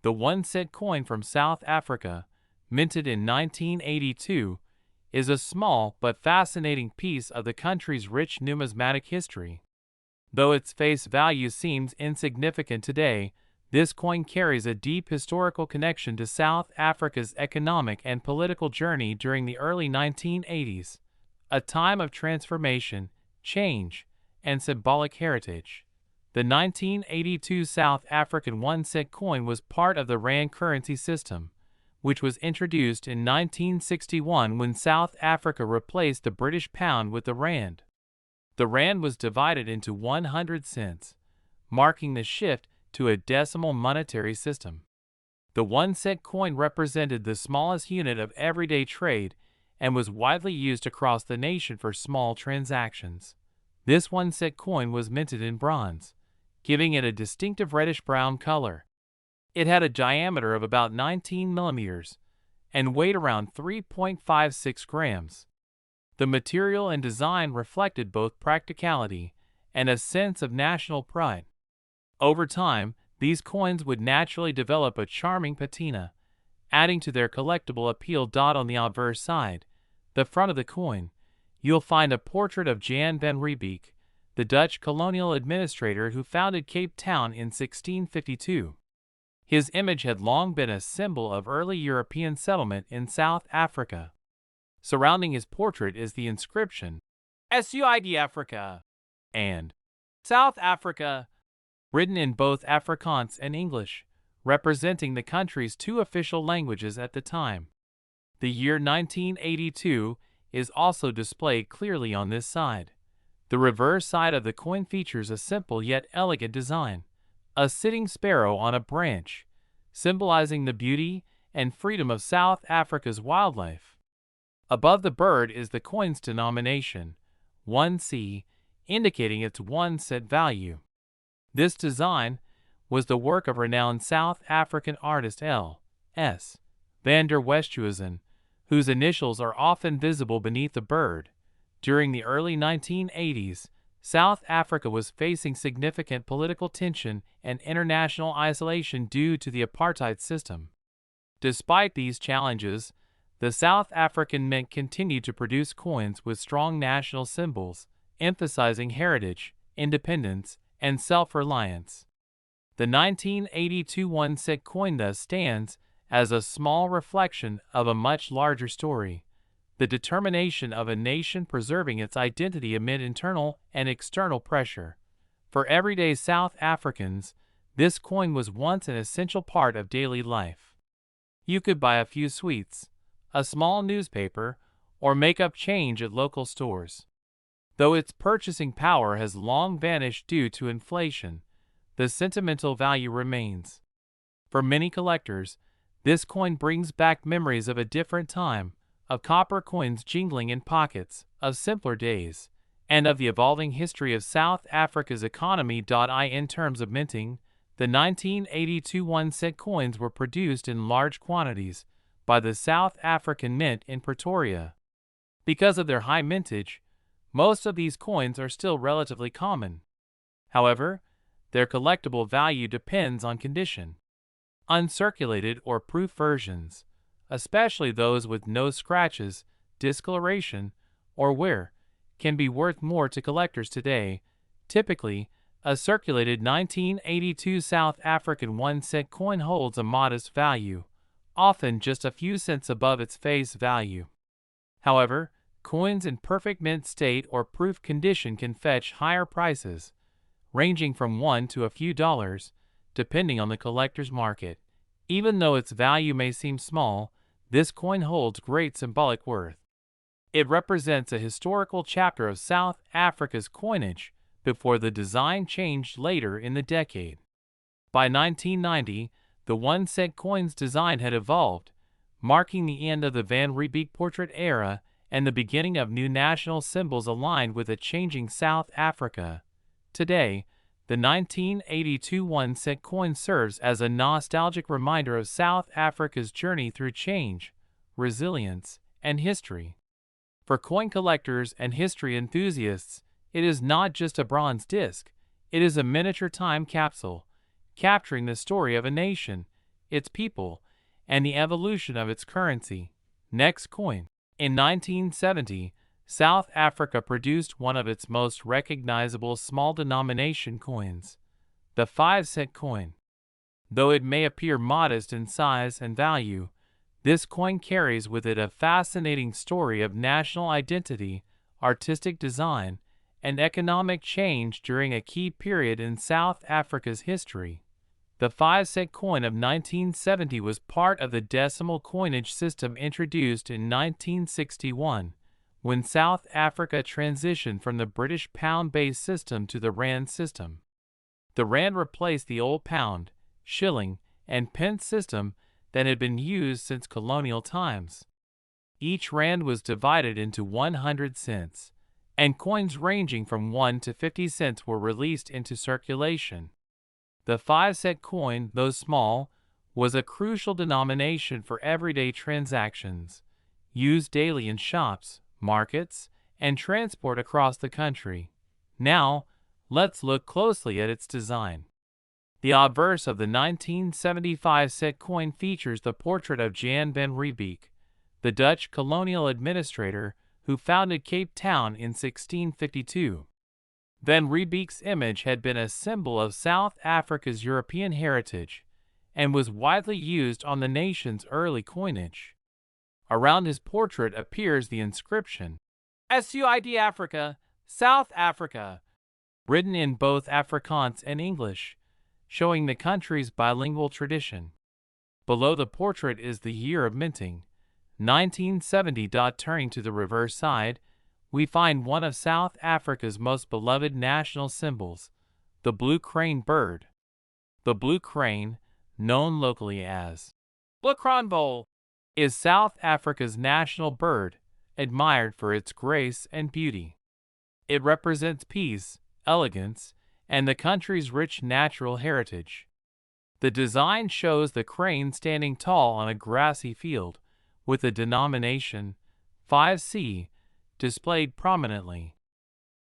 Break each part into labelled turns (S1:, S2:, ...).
S1: The 1 cent coin from South Africa, minted in 1982, is a small but fascinating piece of the country's rich numismatic history. Though its face value seems insignificant today, this coin carries a deep historical connection to South Africa's economic and political journey during the early 1980s, a time of transformation, change, and symbolic heritage. The 1982 South African 1 cent coin was part of the rand currency system, which was introduced in 1961 when South Africa replaced the British pound with the rand. The rand was divided into 100 cents, marking the shift to a decimal monetary system. The 1 cent coin represented the smallest unit of everyday trade and was widely used across the nation for small transactions. This 1 cent coin was minted in bronze, giving it a distinctive reddish-brown color. It had a diameter of about 19 millimeters and weighed around 3.56 grams. The material and design reflected both practicality and a sense of national pride. Over time, these coins would naturally develop a charming patina, adding to their collectible appeal. On the obverse side, the front of the coin, you'll find a portrait of Jan van Riebeeck, the Dutch colonial administrator who founded Cape Town in 1652. His image had long been a symbol of early European settlement in South Africa. Surrounding his portrait is the inscription, "Suid Africa" and "South Africa," written in both Afrikaans and English, representing the country's two official languages at the time. The year 1982 is also displayed clearly on this side. The reverse side of the coin features a simple yet elegant design, a sitting sparrow on a branch, symbolizing the beauty and freedom of South Africa's wildlife. Above the bird is the coin's denomination, 1C, indicating its 1 cent value. This design was the work of renowned South African artist L.S. van der Westhuizen, whose initials are often visible beneath the bird. During the early 1980s, South Africa was facing significant political tension and international isolation due to the apartheid system. Despite these challenges, the South African Mint continued to produce coins with strong national symbols, emphasizing heritage, independence, and self-reliance. The 1982 1 cent coin thus stands as a small reflection of a much larger story, the determination of a nation preserving its identity amid internal and external pressure. For everyday South Africans, this coin was once an essential part of daily life. You could buy a few sweets, a small newspaper, or make up change at local stores. Though its purchasing power has long vanished due to inflation, the sentimental value remains. For many collectors, this coin brings back memories of a different time, of copper coins jingling in pockets, of simpler days, and of the evolving history of South Africa's economy. In terms of minting, the 1982 1 cent coins were produced in large quantities by the South African Mint in Pretoria. Because of their high mintage, most of these coins are still relatively common. However, their collectible value depends on condition. Uncirculated or proof versions, especially those with no scratches, discoloration, or wear, can be worth more to collectors today. Typically, a circulated 1982 South African 1 cent coin holds a modest value, often just a few cents above its face value. However, coins in perfect mint state or proof condition can fetch higher prices, ranging from $1 to a few dollars, depending on the collector's market. Even though its value may seem small, this coin holds great symbolic worth. It represents a historical chapter of South Africa's coinage before the design changed later in the decade. By 1990, the 1 cent coin's design had evolved, marking the end of the Van Riebeeck portrait era and the beginning of new national symbols aligned with a changing South Africa. Today, the 1982 1 cent coin serves as a nostalgic reminder of South Africa's journey through change, resilience, and history. For coin collectors and history enthusiasts, it is not just a bronze disc, it is a miniature time capsule, capturing the story of a nation, its people, and the evolution of its currency. Next coin. In 1970, South Africa produced one of its most recognizable small denomination coins, the 5-cent coin. Though it may appear modest in size and value, this coin carries with it a fascinating story of national identity, artistic design, and economic change during a key period in South Africa's history. The 5-cent coin of 1970 was part of the decimal coinage system introduced in 1961, when South Africa transitioned from the British pound-based system to the rand system. The rand replaced the old pound, shilling, and pence system that had been used since colonial times. Each rand was divided into 100 cents, and coins ranging from 1 to 50 cents were released into circulation. The 5-cent coin, though small, was a crucial denomination for everyday transactions, used daily in shops, markets, and transport across the country. Now, let's look closely at its design. The obverse of the 1975 cent coin features the portrait of Jan van Riebeeck, the Dutch colonial administrator who founded Cape Town in 1652. Van Riebeeck's image had been a symbol of South Africa's European heritage and was widely used on the nation's early coinage. Around his portrait appears the inscription, "SUID Africa, South Africa," written in both Afrikaans and English, showing the country's bilingual tradition. Below the portrait is the year of minting, 1970. Turning to the reverse side, we find one of South Africa's most beloved national symbols, the blue crane bird. The blue crane, known locally as Blakranvol, is South Africa's national bird, admired for its grace and beauty. It represents peace, elegance, and the country's rich natural heritage. The design shows the crane standing tall on a grassy field, with the denomination 5C displayed prominently.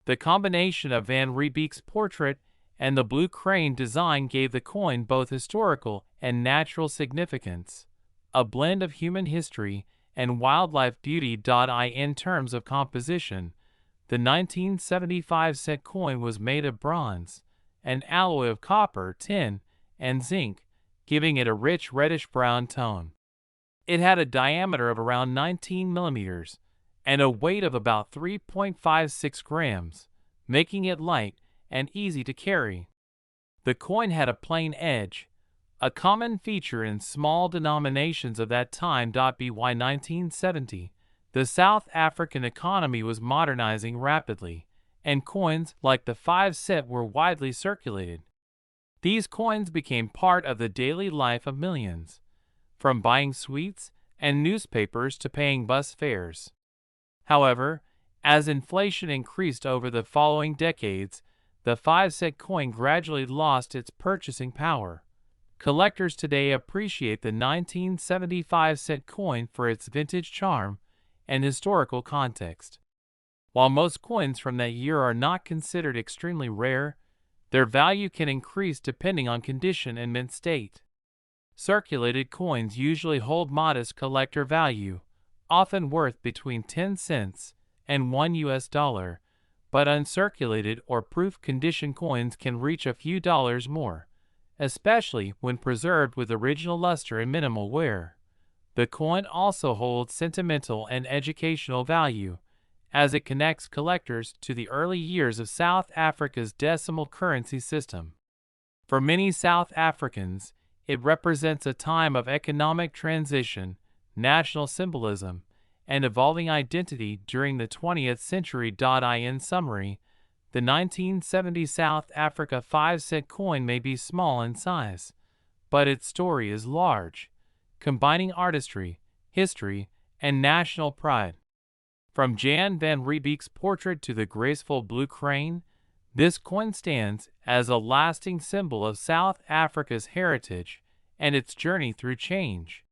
S1: The combination of Van Riebeeck's portrait and the blue crane design gave the coin both historical and natural significance, a blend of human history and wildlife beauty. In terms of composition, the 1975 cent coin was made of bronze, an alloy of copper, tin, and zinc, giving it a rich reddish-brown tone. It had a diameter of around 19 millimeters and a weight of about 3.56 grams, making it light and easy to carry. The coin had a plain edge, a common feature in small denominations of that time. By 1970, the South African economy was modernizing rapidly, and coins like the 5-cent were widely circulated. These coins became part of the daily life of millions, from buying sweets and newspapers to paying bus fares. However, as inflation increased over the following decades, the 5-cent coin gradually lost its purchasing power. Collectors today appreciate the 1975 cent coin for its vintage charm and historical context. While most coins from that year are not considered extremely rare, their value can increase depending on condition and mint state. Circulated coins usually hold modest collector value, often worth between 10 cents and $1, but uncirculated or proof condition coins can reach a few dollars more, especially when preserved with original luster and minimal wear. The coin also holds sentimental and educational value, as it connects collectors to the early years of South Africa's decimal currency system. For many South Africans, it represents a time of economic transition, national symbolism, and evolving identity during the 20th century. In summary, the 1970 South Africa 5-cent coin may be small in size, but its story is large, combining artistry, history, and national pride. From Jan van Riebeeck's portrait to the graceful blue crane, this coin stands as a lasting symbol of South Africa's heritage and its journey through change.